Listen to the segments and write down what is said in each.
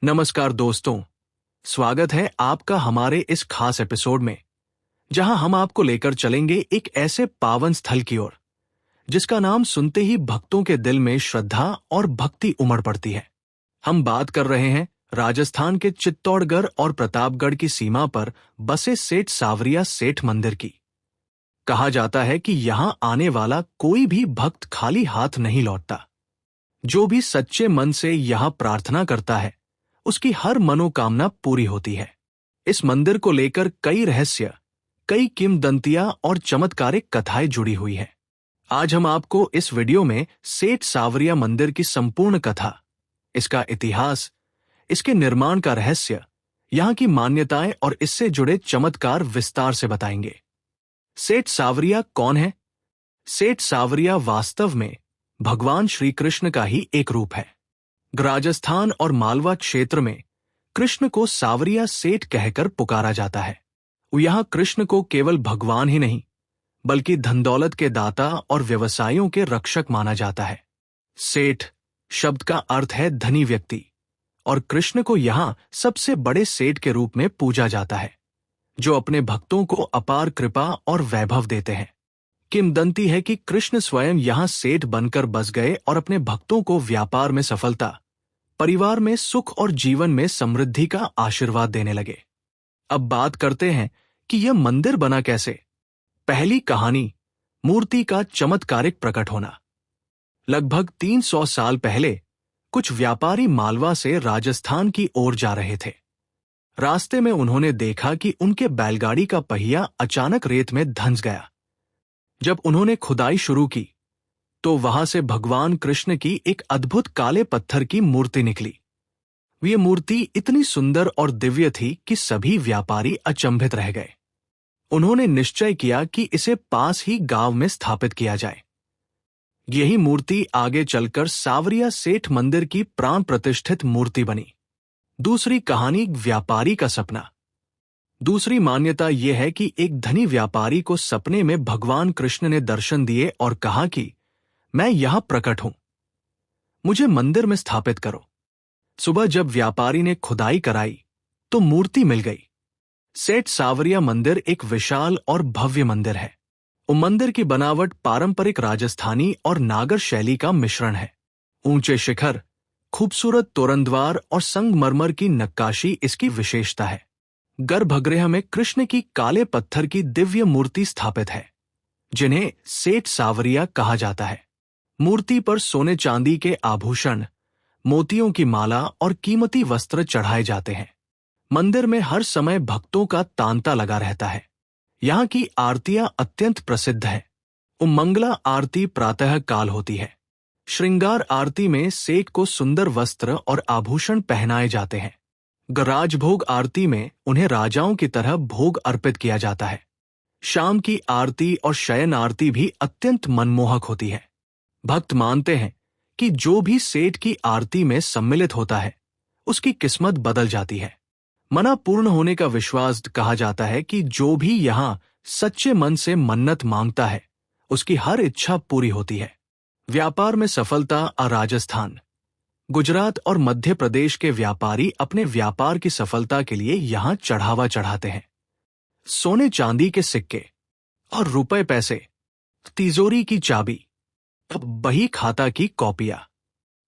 नमस्कार दोस्तों, स्वागत है आपका हमारे इस खास एपिसोड में, जहां हम आपको लेकर चलेंगे एक ऐसे पावन स्थल की ओर जिसका नाम सुनते ही भक्तों के दिल में श्रद्धा और भक्ति उमड़ पड़ती है। हम बात कर रहे हैं राजस्थान के चित्तौड़गढ़ और प्रतापगढ़ की सीमा पर बसे सेठ सावरिया सेठ मंदिर की। कहा जाता है कि यहां आने वाला कोई भी भक्त खाली हाथ नहीं लौटता। जो भी सच्चे मन से यहां प्रार्थना करता है उसकी हर मनोकामना पूरी होती है। इस मंदिर को लेकर कई रहस्य, कई किंवदंतियां और चमत्कारिक कथाएं जुड़ी हुई हैं। आज हम आपको इस वीडियो में सेठ सावरिया मंदिर की संपूर्ण कथा, इसका इतिहास, इसके निर्माण का रहस्य, यहाँ की मान्यताएं और इससे जुड़े चमत्कार विस्तार से बताएंगे। सेठ सावरिया कौन है? सेठ सावरिया वास्तव में भगवान श्री कृष्ण का ही एक रूप है। राजस्थान और मालवा क्षेत्र में कृष्ण को सावरिया सेठ कहकर पुकारा जाता है। यहाँ कृष्ण को केवल भगवान ही नहीं बल्कि धन दौलत के दाता और व्यवसायों के रक्षक माना जाता है। सेठ शब्द का अर्थ है धनी व्यक्ति, और कृष्ण को यहाँ सबसे बड़े सेठ के रूप में पूजा जाता है, जो अपने भक्तों को अपार कृपा और वैभव देते हैं। किंवदंती है कि कृष्ण स्वयं यहाँ सेठ बनकर बस गए और अपने भक्तों को व्यापार में सफलता, परिवार में सुख और जीवन में समृद्धि का आशीर्वाद देने लगे। अब बात करते हैं कि यह मंदिर बना कैसे। पहली कहानी, मूर्ति का चमत्कारिक प्रकट होना। लगभग 300 साल पहले कुछ व्यापारी मालवा से राजस्थान की ओर जा रहे थे। रास्ते में उन्होंने देखा कि उनके बैलगाड़ी का पहिया अचानक रेत में धंस गया। जब उन्होंने खुदाई शुरू की तो वहां से भगवान कृष्ण की एक अद्भुत काले पत्थर की मूर्ति निकली। ये मूर्ति इतनी सुंदर और दिव्य थी कि सभी व्यापारी अचंभित रह गए। उन्होंने निश्चय किया कि इसे पास ही गांव में स्थापित किया जाए। यही मूर्ति आगे चलकर सावरिया सेठ मंदिर की प्राण प्रतिष्ठित मूर्ति बनी। दूसरी कहानी, व्यापारी का सपना। दूसरी मान्यता यह है कि एक धनी व्यापारी को सपने में भगवान कृष्ण ने दर्शन दिए और कहा कि मैं यहां प्रकट हूं, मुझे मंदिर में स्थापित करो। सुबह जब व्यापारी ने खुदाई कराई तो मूर्ति मिल गई। सेठ सावरिया मंदिर एक विशाल और भव्य मंदिर है। मंदिर की बनावट पारंपरिक राजस्थानी और नागर शैली का मिश्रण है। ऊंचे शिखर, खूबसूरत तोरणद्वार और संगमरमर की नक्काशी इसकी विशेषता है। गर्भगृह में कृष्ण की काले पत्थर की दिव्य मूर्ति स्थापित है, जिन्हें सेठ सावरिया कहा जाता है। मूर्ति पर सोने चांदी के आभूषण, मोतियों की माला और कीमती वस्त्र चढ़ाए जाते हैं। मंदिर में हर समय भक्तों का तांता लगा रहता है। यहाँ की आरतियां अत्यंत प्रसिद्ध है। मंगला आरती प्रातः काल होती है। श्रृंगार आरती में सेठ को सुंदर वस्त्र और आभूषण पहनाए जाते हैं। राजभोग आरती में उन्हें राजाओं की तरह भोग अर्पित किया जाता है। शाम की आरती और शयन आरती भी अत्यंत मनमोहक होती है। भक्त मानते हैं कि जो भी सेठ की आरती में सम्मिलित होता है उसकी किस्मत बदल जाती है। मना पूर्ण होने का विश्वास। कहा जाता है कि जो भी यहाँ सच्चे मन से मन्नत मांगता है उसकी हर इच्छा पूरी होती है। व्यापार में सफलता। राजस्थान, गुजरात और मध्य प्रदेश के व्यापारी अपने व्यापार की सफलता के लिए यहाँ चढ़ावा चढ़ाते हैं। सोने चांदी के सिक्के और रुपए पैसे, तिजोरी की चाबी, बही खाता की कॉपियां,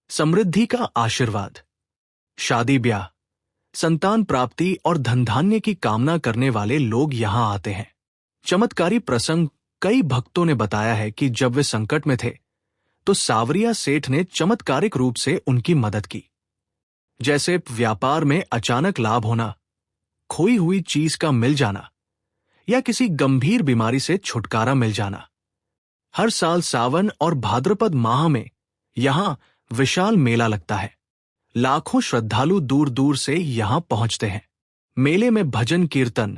समृद्धि का आशीर्वाद, शादी ब्याह, संतान प्राप्ति और धन धान्य की कामना करने वाले लोग यहाँ आते हैं। चमत्कारी प्रसंग। कई भक्तों ने बताया है कि जब वे संकट में थे तो सावरिया सेठ ने चमत्कारिक रूप से उनकी मदद की। जैसे व्यापार में अचानक लाभ होना, खोई हुई चीज का मिल जाना या किसी गंभीर बीमारी से छुटकारा मिल जाना। हर साल सावन और भाद्रपद माह में यहाँ विशाल मेला लगता है। लाखों श्रद्धालु दूर दूर से यहाँ पहुंचते हैं। मेले में भजन कीर्तन,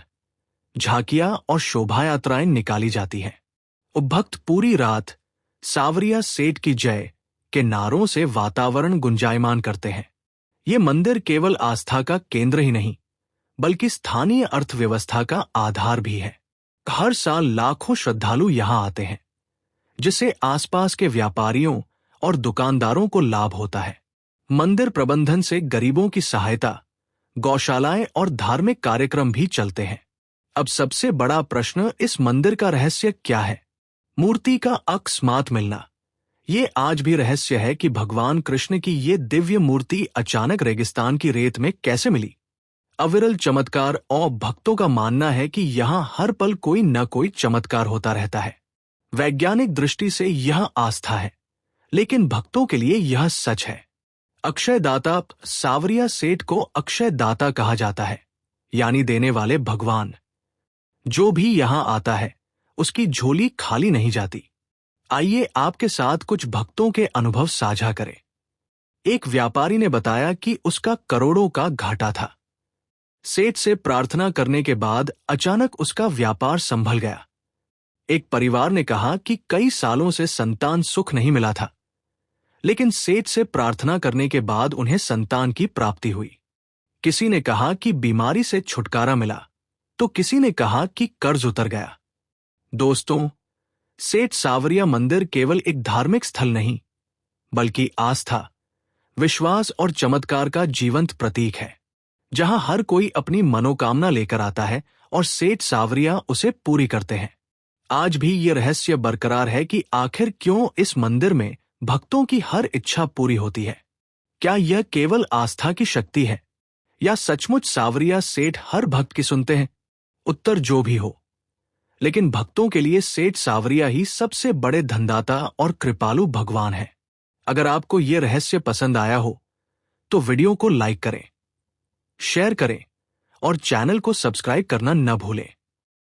झांकियां और शोभा यात्राएं निकाली जाती हैं। भक्त पूरी रात सावरिया सेठ की जय के नारों से वातावरण गुंजायमान करते हैं। ये मंदिर केवल आस्था का केंद्र ही नहीं बल्कि स्थानीय अर्थव्यवस्था का आधार भी है। हर साल लाखों श्रद्धालु यहाँ आते हैं, जिससे आसपास के व्यापारियों और दुकानदारों को लाभ होता है। मंदिर प्रबंधन से गरीबों की सहायता, गौशालाएं और धार्मिक कार्यक्रम भी चलते हैं। अब सबसे बड़ा प्रश्न, इस मंदिर का रहस्य क्या है? मूर्ति का अकस्मात मिलना। ये आज भी रहस्य है कि भगवान कृष्ण की ये दिव्य मूर्ति अचानक रेगिस्तान की रेत में कैसे मिली। अविरल चमत्कार, और भक्तों का मानना है कि यहाँ हर पल कोई न कोई चमत्कार होता रहता है। वैज्ञानिक दृष्टि से यह आस्था है, लेकिन भक्तों के लिए यह सच है। अक्षय दाता, सावरिया सेठ को अक्षय दाता कहा जाता है, यानी देने वाले भगवान। जो भी यहां आता है उसकी झोली खाली नहीं जाती। आइए आपके साथ कुछ भक्तों के अनुभव साझा करें। एक व्यापारी ने बताया कि उसका करोड़ों का घाटा था। सेठ से प्रार्थना करने के बाद अचानक उसका व्यापार संभल गया। एक परिवार ने कहा कि कई सालों से संतान सुख नहीं मिला था, लेकिन सेठ से प्रार्थना करने के बाद उन्हें संतान की प्राप्ति हुई। किसी ने कहा कि बीमारी से छुटकारा मिला, तो किसी ने कहा कि कर्ज उतर गया। दोस्तों, सेठ सावरिया मंदिर केवल एक धार्मिक स्थल नहीं, बल्कि आस्था, विश्वास और चमत्कार का जीवंत प्रतीक है, जहां हर कोई अपनी मनोकामना लेकर आता है और सेठ सावरिया उसे पूरी करते हैं। आज भी ये रहस्य बरकरार है कि आखिर क्यों इस मंदिर में भक्तों की हर इच्छा पूरी होती है। क्या यह केवल आस्था की शक्ति है, या सचमुच सावरिया सेठ हर भक्त की सुनते हैं? उत्तर जो भी हो, लेकिन भक्तों के लिए सेठ सावरिया ही सबसे बड़े धनदाता और कृपालु भगवान है। अगर आपको यह रहस्य पसंद आया हो तो वीडियो को लाइक करें, शेयर करें और चैनल को सब्सक्राइब करना न भूलें।